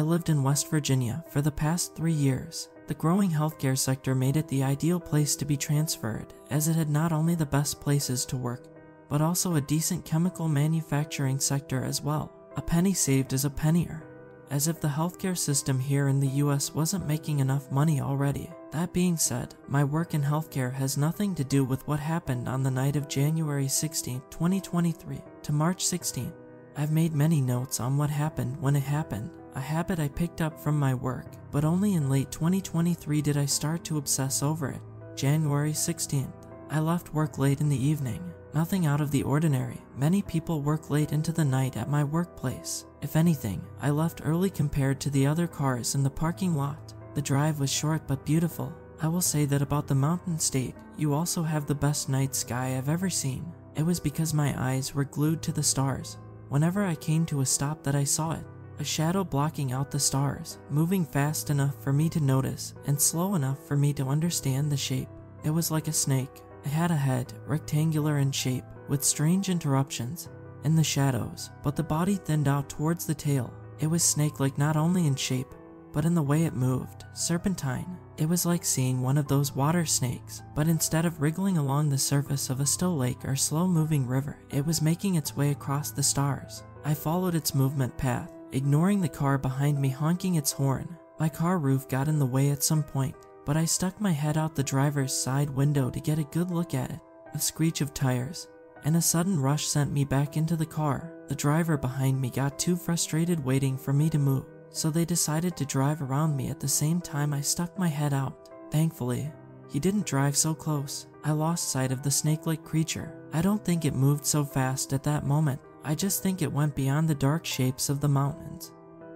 I lived in West Virginia for the past 3 years. The growing healthcare sector made it the ideal place to be transferred, as it had not only the best places to work, but also a decent chemical manufacturing sector as well. A penny saved is a penny earned, as if the healthcare system here in the US wasn't making enough money already. That being said, my work in healthcare has nothing to do with what happened on the night of January 16, 2023 to March 16. I've made many notes on what happened when it happened, a habit I picked up from my work, but only in late 2023 did I start to obsess over it. January 16th. I left work late in the evening. Nothing out of the ordinary. Many people work late into the night at my workplace. If anything, I left early compared to the other cars in the parking lot. The drive was short but beautiful. I will say that about the Mountain State, you also have the best night sky I've ever seen. It was because my eyes were glued to the stars. Whenever I came to a stop that I saw it, a shadow blocking out the stars, moving fast enough for me to notice and slow enough for me to understand the shape. It was like a snake. It had a head, rectangular in shape, with strange interruptions in the shadows, but the body thinned out towards the tail. It was snake-like not only in shape, but in the way it moved, serpentine. It was like seeing one of those water snakes, but instead of wriggling along the surface of a still lake or slow-moving river, it was making its way across the stars. I followed its movement path, ignoring the car behind me honking its horn. My car roof got in the way at some point, but I stuck my head out the driver's side window to get a good look at it. A screech of tires, and a sudden rush sent me back into the car. The driver behind me got too frustrated waiting for me to move, so they decided to drive around me at the same time I stuck my head out. Thankfully, he didn't drive so close. I lost sight of the snake-like creature. I don't think it moved so fast at that moment. I just think it went beyond the dark shapes of the mountains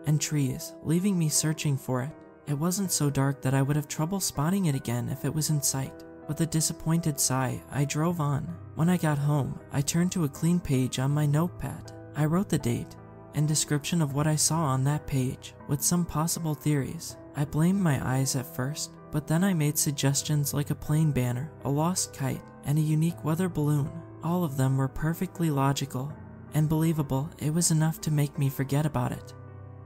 and trees, leaving me searching for it. It wasn't so dark that I would have trouble spotting it again if it was in sight. With a disappointed sigh, I drove on. When I got home, I turned to a clean page on my notepad. I wrote the date and description of what I saw on that page, with some possible theories. I blamed my eyes at first, but then I made suggestions like a plane banner, a lost kite, and a unique weather balloon. All of them were perfectly logical and believable. It was enough to make me forget about it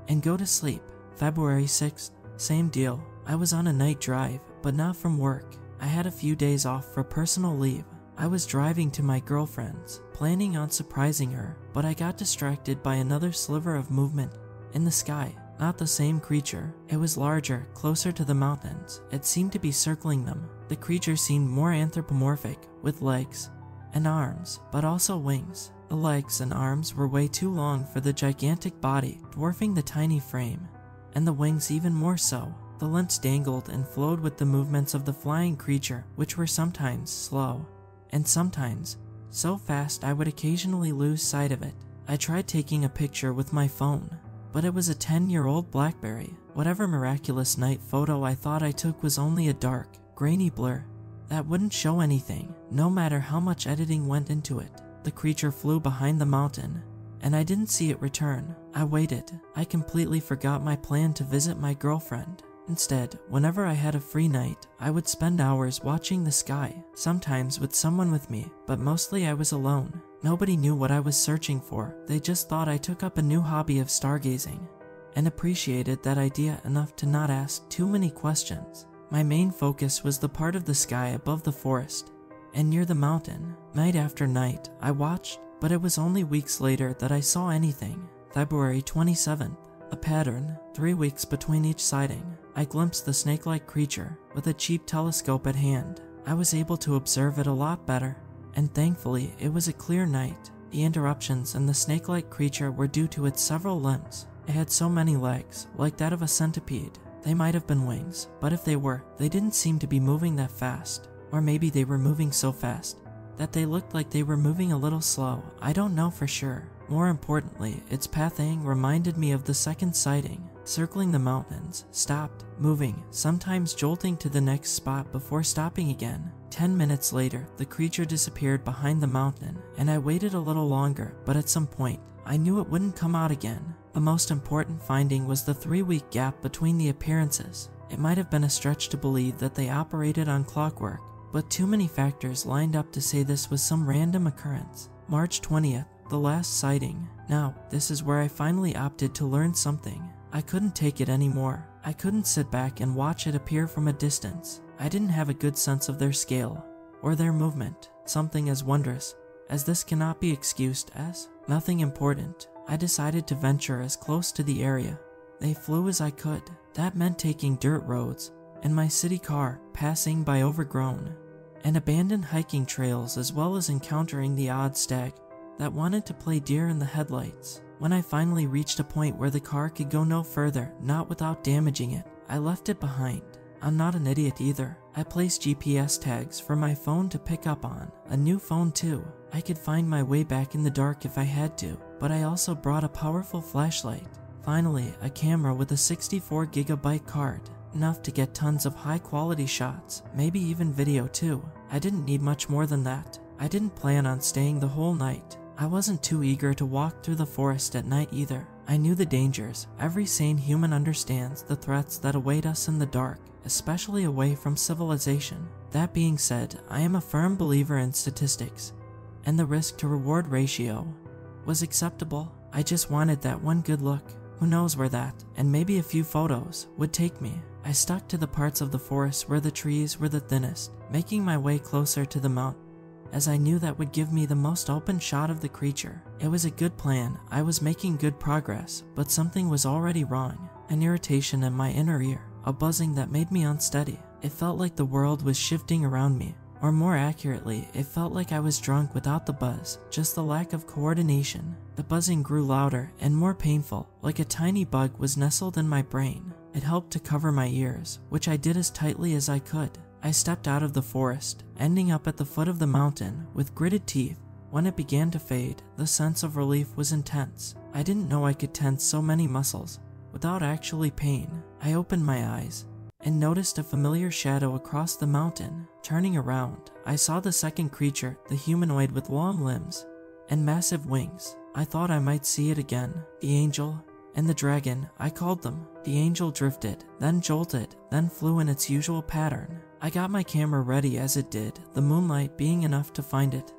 and go to sleep. February 6th. Same deal. I was on a night drive, but not from work. I had a few days off for personal leave. I was driving to my girlfriend's, planning on surprising her, but I got distracted by another sliver of movement in the sky. Not the same creature. It was larger, closer to the mountains. It seemed to be circling them. The creature seemed more anthropomorphic, with legs and arms, but also wings. The legs and arms were way too long for the gigantic body, dwarfing the tiny frame, and the wings even more so. The limbs dangled and flowed with the movements of the flying creature, which were sometimes slow, and sometimes so fast I would occasionally lose sight of it. I tried taking a picture with my phone, but it was a 10-year-old BlackBerry. Whatever miraculous night photo I thought I took was only a dark, grainy blur that wouldn't show anything, no matter how much editing went into it. The creature flew behind the mountain, and I didn't see it return. I waited. I completely forgot my plan to visit my girlfriend. Instead, whenever I had a free night, I would spend hours watching the sky, sometimes with someone with me, but mostly I was alone. Nobody knew what I was searching for. They just thought I took up a new hobby of stargazing, and appreciated that idea enough to not ask too many questions. My main focus was the part of the sky above the forest and near the mountain. Night after night, I watched, but it was only weeks later that I saw anything. February 27th. A pattern, 3 weeks between each sighting. I glimpsed the snake-like creature with a cheap telescope at hand. I was able to observe it a lot better, and thankfully it was a clear night. The interruptions in the snake-like creature were due to its several limbs. It had so many legs, like that of a centipede. They might have been wings, but if they were, they didn't seem to be moving that fast. Or maybe they were moving so fast that they looked like they were moving a little slow. I don't know for sure. More importantly, its pathing reminded me of the second sighting, circling the mountains, stopped, moving, sometimes jolting to the next spot before stopping again. 10 minutes later, the creature disappeared behind the mountain, and I waited a little longer, but at some point, I knew it wouldn't come out again. The most important finding was the 3-week gap between the appearances. It might have been a stretch to believe that they operated on clockwork, but too many factors lined up to say this was some random occurrence. March 20th. The last sighting. Now, this is where I finally opted to learn something. I couldn't take it anymore. I couldn't sit back and watch it appear from a distance. I didn't have a good sense of their scale or their movement. Something as wondrous as this cannot be excused as nothing important. I decided to venture as close to the area they flew as I could. That meant taking dirt roads and my city car, passing by overgrown and abandoned hiking trails, as well as encountering the odd stag that wanted to play deer in the headlights. When I finally reached a point where the car could go no further, not without damaging it, I left it behind. I'm not an idiot either. I placed GPS tags for my phone to pick up on. A new phone too. I could find my way back in the dark if I had to, but I also brought a powerful flashlight. Finally, a camera with a 64GB card. Enough to get tons of high quality shots, maybe even video too. I didn't need much more than that. I didn't plan on staying the whole night. I wasn't too eager to walk through the forest at night either. I knew the dangers. Every sane human understands the threats that await us in the dark, especially away from civilization. That being said, I am a firm believer in statistics, and the risk to reward ratio was acceptable. I just wanted that one good look. Who knows where that, and maybe a few photos, would take me. I stuck to the parts of the forest where the trees were the thinnest, making my way closer to the mountain, as I knew that would give me the most open shot of the creature. It was a good plan. I was making good progress, but something was already wrong. An irritation in my inner ear, a buzzing that made me unsteady. It felt like the world was shifting around me, or more accurately, it felt like I was drunk without the buzz, just the lack of coordination. The buzzing grew louder and more painful, like a tiny bug was nestled in my brain. It helped to cover my ears, which I did as tightly as I could. I stepped out of the forest, ending up at the foot of the mountain with gritted teeth. When it began to fade, the sense of relief was intense. I didn't know I could tense so many muscles without actually pain. I opened my eyes and noticed a familiar shadow across the mountain. Turning around, I saw the second creature, the humanoid with long limbs and massive wings. I thought I might see it again. The angel and the dragon, I called them. The angel drifted, then jolted, then flew in its usual pattern. I got my camera ready as it did, the moonlight being enough to find it,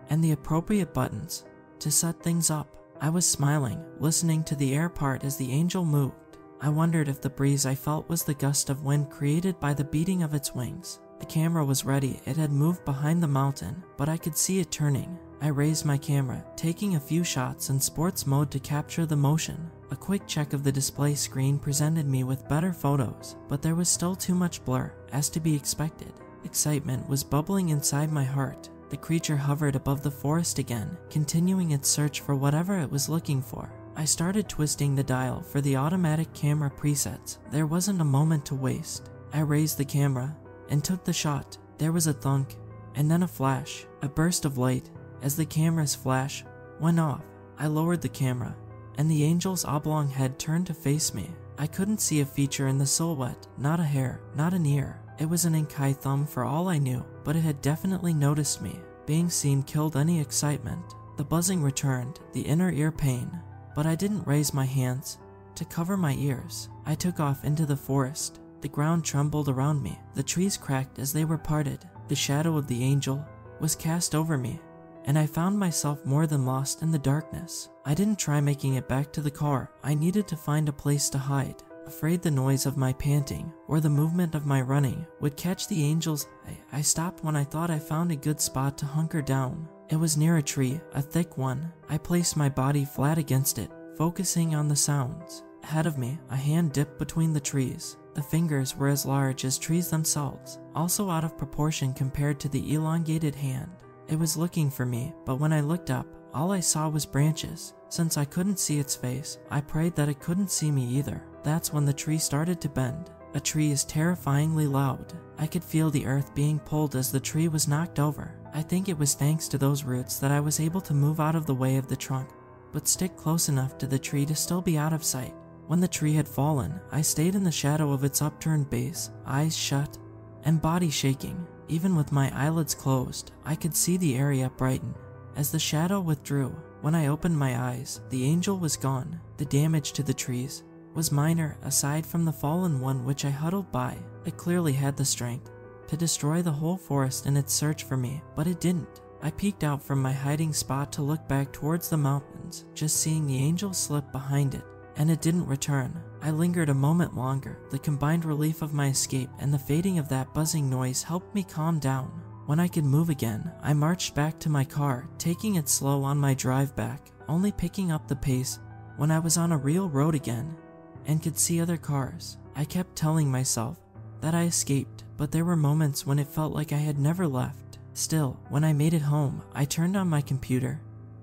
and the appropriate buttons to set things up. I was smiling, listening to the air part as the angel moved. I wondered if the breeze I felt was the gust of wind created by the beating of its wings. The camera was ready. It had moved behind the mountain, but I could see it turning. I raised my camera, taking a few shots in sports mode to capture the motion. A quick check of the display screen presented me with better photos, but there was still too much blur, as to be expected. Excitement was bubbling inside my heart. The creature hovered above the forest again, continuing its search for whatever it was looking for. I started twisting the dial for the automatic camera presets. There wasn't a moment to waste. I raised the camera and took the shot. There was a thunk, and then a flash, a burst of light. As the camera's flash went off, I lowered the camera, and the angel's oblong head turned to face me. I couldn't see a feature in the silhouette, not a hair, not an ear. It was an ink-eye thumb for all I knew, but it had definitely noticed me. Being seen killed any excitement. The buzzing returned, the inner ear pain, but I didn't raise my hands to cover my ears. I took off into the forest. The ground trembled around me. The trees cracked as they were parted. The shadow of the angel was cast over me, and I found myself more than lost in the darkness. I didn't try making it back to the car. I needed to find a place to hide, afraid the noise of my panting or the movement of my running would catch the angel's eye. I stopped when I thought I found a good spot to hunker down. It was near a tree, a thick one. I placed my body flat against it, focusing on the sounds. Ahead of me, a hand dipped between the trees. The fingers were as large as trees themselves, also out of proportion compared to the elongated hand. It was looking for me, but when I looked up, all I saw was branches. Since I couldn't see its face, I prayed that it couldn't see me either. That's when the tree started to bend. A tree is terrifyingly loud. I could feel the earth being pulled as the tree was knocked over. I think it was thanks to those roots that I was able to move out of the way of the trunk, but stick close enough to the tree to still be out of sight. When the tree had fallen, I stayed in the shadow of its upturned base, eyes shut and body shaking. Even with my eyelids closed, I could see the area brighten as the shadow withdrew. When I opened my eyes, the angel was gone. The damage to the trees was minor aside from the fallen one which I huddled by. It clearly had the strength to destroy the whole forest in its search for me, but it didn't. I peeked out from my hiding spot to look back towards the mountains, just seeing the angel slip behind it. and it didn't return. I lingered a moment longer. The combined relief of my escape and the fading of that buzzing noise helped me calm down. When I could move again, I marched back to my car, taking it slow on my drive back, only picking up the pace when I was on a real road again and could see other cars. I kept telling myself that I escaped, but there were moments when it felt like I had never left. Still, when I made it home, I turned on my computer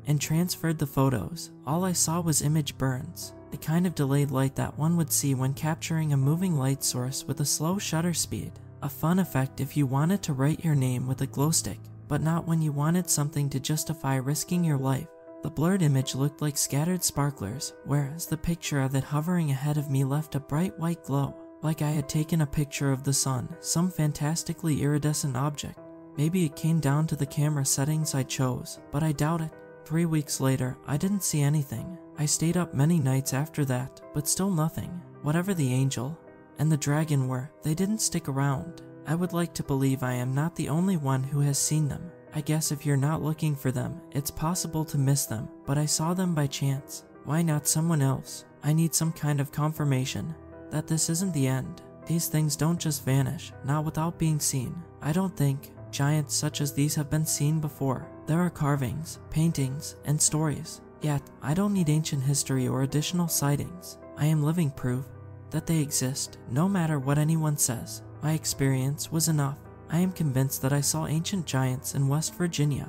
and transferred the photos. All I saw was image burns, the kind of delayed light that one would see when capturing a moving light source with a slow shutter speed. A fun effect if you wanted to write your name with a glow stick, but not when you wanted something to justify risking your life. The blurred image looked like scattered sparklers, whereas the picture of it hovering ahead of me left a bright white glow, like I had taken a picture of the sun, some fantastically iridescent object. Maybe it came down to the camera settings I chose, but I doubt it. 3 weeks later, I didn't see anything. I stayed up many nights after that, but still nothing. Whatever the angel and the dragon were, they didn't stick around. I would like to believe I am not the only one who has seen them. I guess if you're not looking for them, it's possible to miss them, but I saw them by chance. Why not someone else? I need some kind of confirmation that this isn't the end. These things don't just vanish, not without being seen. I don't think giants such as these have been seen before. There are carvings, paintings, and stories. Yet, I don't need ancient history or additional sightings. I am living proof that they exist, no matter what anyone says. My experience was enough. I am convinced that I saw ancient giants in West Virginia.